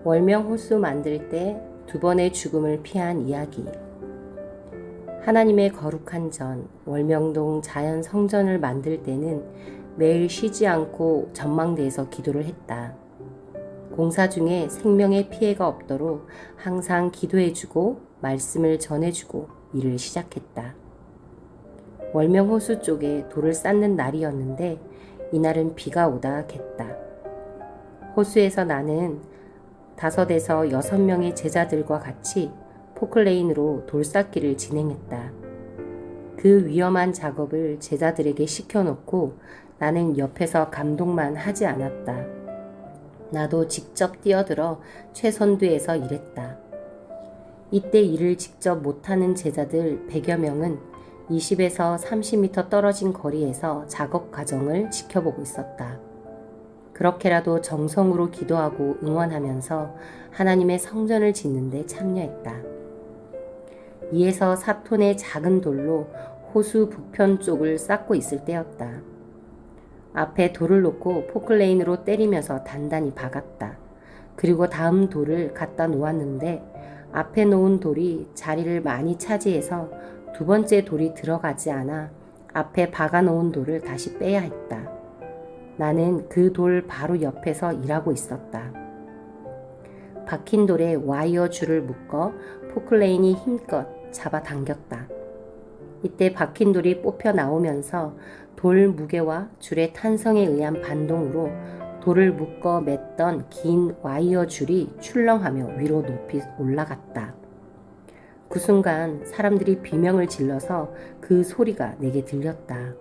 월명호수 만들 때 두 번의 죽음을 피한 이야기. 하나님의 거룩한 전, 월명동 자연 성전을 만들 때는 매일 쉬지 않고 전망대에서 기도를 했다. 공사 중에 생명의 피해가 없도록 항상 기도해주고 말씀을 전해주고 일을 시작했다. 월명호수 쪽에 돌을 쌓는 날이었는데 이날은 비가 오다 겠다. 호수에서 나는 5에서 6명의 제자들과 같이 포클레인으로 돌쌓기를 진행했다. 그 위험한 작업을 제자들에게 시켜놓고 나는 옆에서 감독만 하지 않았다. 나도 직접 뛰어들어 최선두에서 일했다. 이때 일을 직접 못하는 제자들 100여 명은 20에서 30m 떨어진 거리에서 작업 과정을 지켜보고 있었다. 그렇게라도 정성으로 기도하고 응원하면서 하나님의 성전을 짓는 데 참여했다. 2에서 4톤의 작은 돌로 호수 북편 쪽을 쌓고 있을 때였다. 앞에 돌을 놓고 포클레인으로 때리면서 단단히 박았다. 그리고 다음 돌을 갖다 놓았는데 앞에 놓은 돌이 자리를 많이 차지해서 두 번째 돌이 들어가지 않아 앞에 박아 놓은 돌을 다시 빼야 했다. 나는 그 돌 바로 옆에서 일하고 있었다. 박힌 돌에 와이어 줄을 묶어 포클레인이 힘껏 잡아당겼다. 이때 박힌 돌이 뽑혀 나오면서 돌 무게와 줄의 탄성에 의한 반동으로 돌을 묶어 맸던 긴 와이어 줄이 출렁하며 위로 높이 올라갔다. 그 순간 사람들이 비명을 질러서 그 소리가 내게 들렸다.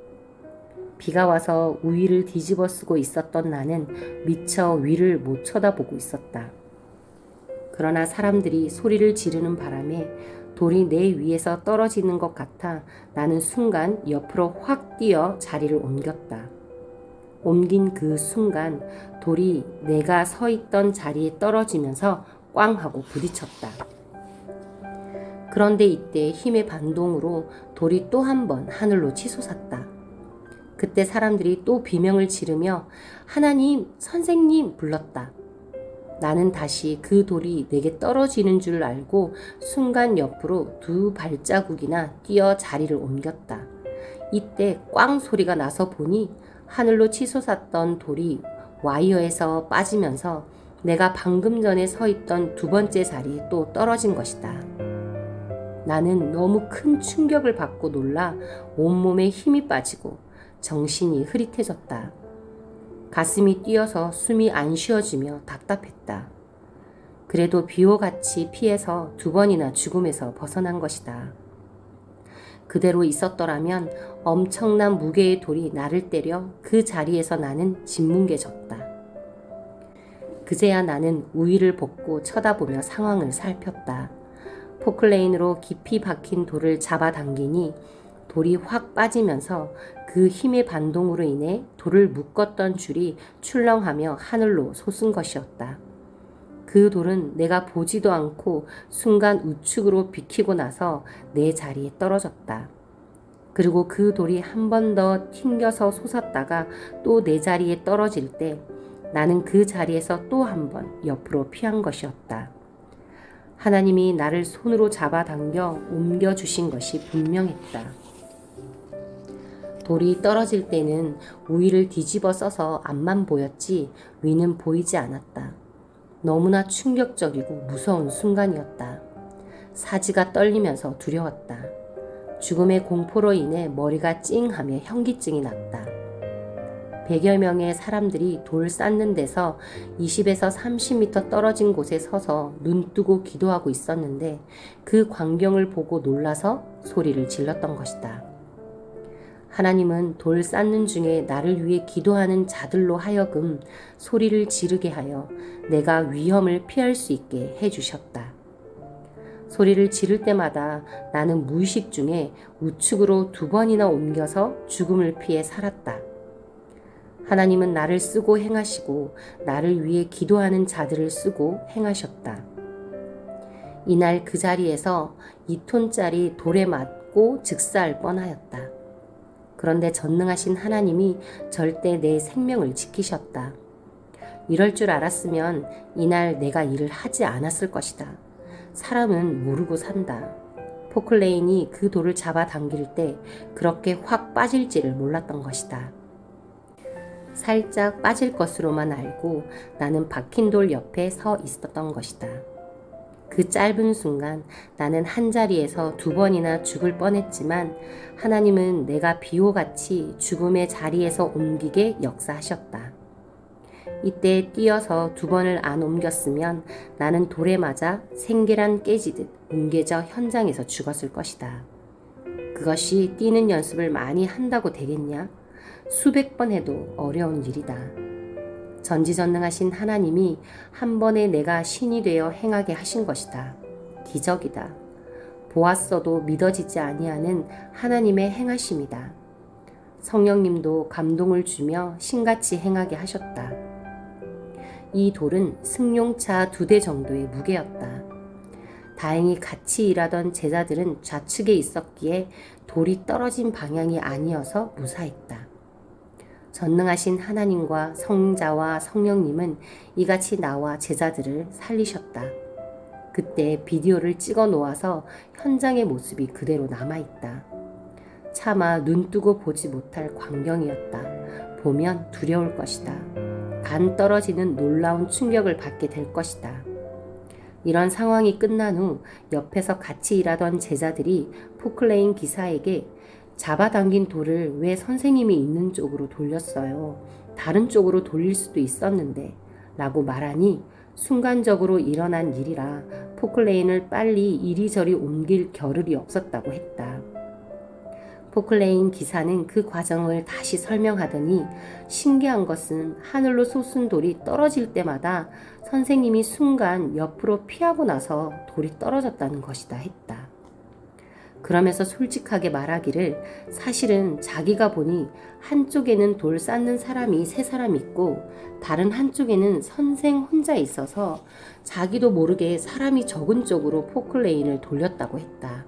비가 와서 우위를 뒤집어 쓰고 있었던 나는 미처 위를 못 쳐다보고 있었다. 그러나 사람들이 소리를 지르는 바람에 돌이 내 위에서 떨어지는 것 같아 나는 순간 옆으로 확 뛰어 자리를 옮겼다. 옮긴 그 순간 돌이 내가 서 있던 자리에 떨어지면서 꽝 하고 부딪혔다. 그런데 이때 힘의 반동으로 돌이 또 한 번 하늘로 치솟았다. 그때 사람들이 또 비명을 지르며 하나님, 선생님 불렀다. 나는 다시 그 돌이 내게 떨어지는 줄 알고 순간 옆으로 2 발자국이나 뛰어 자리를 옮겼다. 이때 꽝 소리가 나서 보니 하늘로 치솟았던 돌이 와이어에서 빠지면서 내가 방금 전에 서 있던 두 번째 자리에 또 떨어진 것이다. 나는 너무 큰 충격을 받고 놀라 온몸에 힘이 빠지고 정신이 흐릿해졌다. 가슴이 뛰어서 숨이 안 쉬어지며 답답했다. 그래도 비와 같이 피해서 2번이나 죽음에서 벗어난 것이다. 그대로 있었더라면 엄청난 무게의 돌이 나를 때려 그 자리에서 나는 짓뭉개졌다. 그제야 나는 우위를 벗고 쳐다보며 상황을 살폈다. 포클레인으로 깊이 박힌 돌을 잡아당기니 돌이 확 빠지면서 그 힘의 반동으로 인해 돌을 묶었던 줄이 출렁하며 하늘로 솟은 것이었다. 그 돌은 내가 보지도 않고 순간 우측으로 비키고 나서 내 자리에 떨어졌다. 그리고 그 돌이 한 번 더 튕겨서 솟았다가 또 내 자리에 떨어질 때 나는 그 자리에서 또 한 번 옆으로 피한 것이었다. 하나님이 나를 손으로 잡아당겨 옮겨주신 것이 분명했다. 돌이 떨어질 때는 우위를 뒤집어 써서 앞만 보였지 위는 보이지 않았다. 너무나 충격적이고 무서운 순간이었다. 사지가 떨리면서 두려웠다. 죽음의 공포로 인해 머리가 찡하며 현기증이 났다. 100여 명의 사람들이 돌 쌓는 데서 20에서 30m 떨어진 곳에 서서 눈 뜨고 기도하고 있었는데 그 광경을 보고 놀라서 소리를 질렀던 것이다. 하나님은 돌 쌓는 중에 나를 위해 기도하는 자들로 하여금 소리를 지르게 하여 내가 위험을 피할 수 있게 해주셨다. 소리를 지를 때마다 나는 무의식 중에 우측으로 2번이나 옮겨서 죽음을 피해 살았다. 하나님은 나를 쓰고 행하시고 나를 위해 기도하는 자들을 쓰고 행하셨다. 이날 그 자리에서 2톤짜리 돌에 맞고 즉사할 뻔하였다. 그런데 전능하신 하나님이 절대 내 생명을 지키셨다. 이럴 줄 알았으면 이날 내가 일을 하지 않았을 것이다. 사람은 모르고 산다. 포클레인이 그 돌을 잡아당길 때 그렇게 확 빠질지를 몰랐던 것이다. 살짝 빠질 것으로만 알고 나는 박힌 돌 옆에 서 있었던 것이다. 그 짧은 순간 나는 한자리에서 2번이나 죽을 뻔했지만 하나님은 내가 비호같이 죽음의 자리에서 옮기게 역사하셨다. 이때 뛰어서 2번을 안 옮겼으면 나는 돌에 맞아 생계란 깨지듯 뭉개져 현장에서 죽었을 것이다. 그것이 뛰는 연습을 많이 한다고 되겠냐? 수백 번 해도 어려운 일이다. 전지전능하신 하나님이 한 번에 내가 신이 되어 행하게 하신 것이다. 기적이다. 보았어도 믿어지지 아니하는 하나님의 행하심이다. 성령님도 감동을 주며 신같이 행하게 하셨다. 이 돌은 승용차 2대 정도의 무게였다. 다행히 같이 일하던 제자들은 좌측에 있었기에 돌이 떨어진 방향이 아니어서 무사했다. 전능하신 하나님과 성자와 성령님은 이같이 나와 제자들을 살리셨다. 그때 비디오를 찍어 놓아서 현장의 모습이 그대로 남아있다. 차마 눈 뜨고 보지 못할 광경이었다. 보면 두려울 것이다. 간 떨어지는 놀라운 충격을 받게 될 것이다. 이런 상황이 끝난 후 옆에서 같이 일하던 제자들이 포클레인 기사에게 잡아당긴 돌을 왜 선생님이 있는 쪽으로 돌렸어요? 다른 쪽으로 돌릴 수도 있었는데 라고 말하니 순간적으로 일어난 일이라 포클레인을 빨리 이리저리 옮길 겨를이 없었다고 했다. 포클레인 기사는 그 과정을 다시 설명하더니 신기한 것은 하늘로 솟은 돌이 떨어질 때마다 선생님이 순간 옆으로 피하고 나서 돌이 떨어졌다는 것이다 했다. 그러면서 솔직하게 말하기를 사실은 자기가 보니 한쪽에는 돌 쌓는 사람이 3사람 있고 다른 한쪽에는 선생 혼자 있어서 자기도 모르게 사람이 적은 쪽으로 포클레인을 돌렸다고 했다.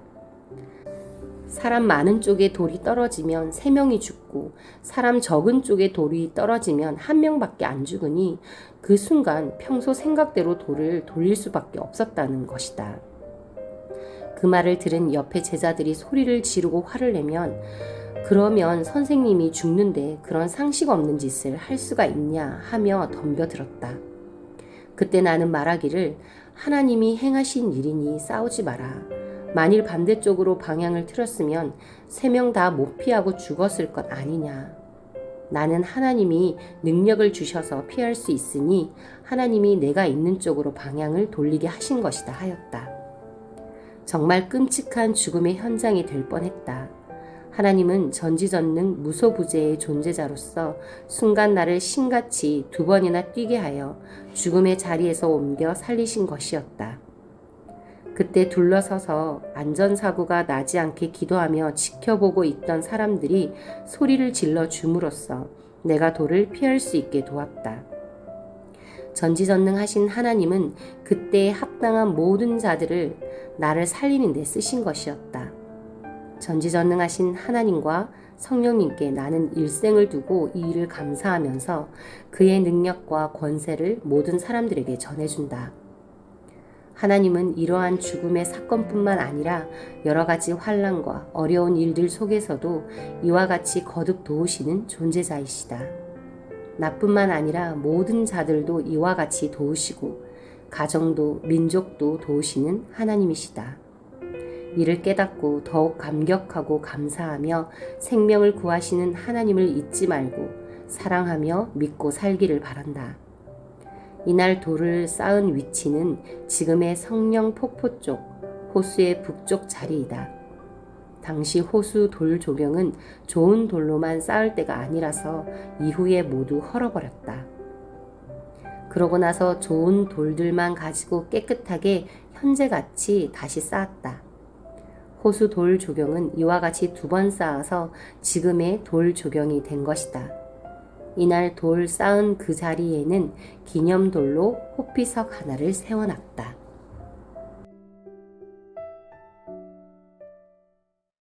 사람 많은 쪽에 돌이 떨어지면 3명이 죽고 사람 적은 쪽에 돌이 떨어지면 1명밖에 안 죽으니 그 순간 평소 생각대로 돌을 돌릴 수밖에 없었다는 것이다. 그 말을 들은 옆에 제자들이 소리를 지르고 화를 내면 그러면 선생님이 죽는데 그런 상식 없는 짓을 할 수가 있냐 하며 덤벼들었다. 그때 나는 말하기를 하나님이 행하신 일이니 싸우지 마라. 만일 반대쪽으로 방향을 틀었으면 3명 다 못 피하고 죽었을 것 아니냐. 나는 하나님이 능력을 주셔서 피할 수 있으니 하나님이 내가 있는 쪽으로 방향을 돌리게 하신 것이다 하였다. 정말 끔찍한 죽음의 현장이 될 뻔했다. 하나님은 전지전능 무소부재의 존재자로서 순간 나를 신같이 2번이나 뛰게 하여 죽음의 자리에서 옮겨 살리신 것이었다. 그때 둘러서서 안전사고가 나지 않게 기도하며 지켜보고 있던 사람들이 소리를 질러 줌으로써 내가 돌을 피할 수 있게 도왔다. 전지전능하신 하나님은 그때에 합당한 모든 자들을 나를 살리는 데 쓰신 것이었다. 전지전능하신 하나님과 성령님께 나는 일생을 두고 이 일을 감사하면서 그의 능력과 권세를 모든 사람들에게 전해준다. 하나님은 이러한 죽음의 사건뿐만 아니라 여러 가지 환난과 어려운 일들 속에서도 이와 같이 거듭 도우시는 존재자이시다. 나뿐만 아니라 모든 자들도 이와 같이 도우시고 가정도 민족도 도우시는 하나님이시다. 이를 깨닫고 더욱 감격하고 감사하며 생명을 구하시는 하나님을 잊지 말고 사랑하며 믿고 살기를 바란다. 이날 돌을 쌓은 위치는 지금의 성령 폭포 쪽 호수의 북쪽 자리이다. 당시 호수 돌 조경은 좋은 돌로만 쌓을 때가 아니라서 이후에 모두 헐어버렸다. 그러고 나서 좋은 돌들만 가지고 깨끗하게 현재같이 다시 쌓았다. 호수 돌 조경은 이와 같이 2번 쌓아서 지금의 돌 조경이 된 것이다. 이날 돌 쌓은 그 자리에는 기념돌로 호피석 하나를 세워놨다.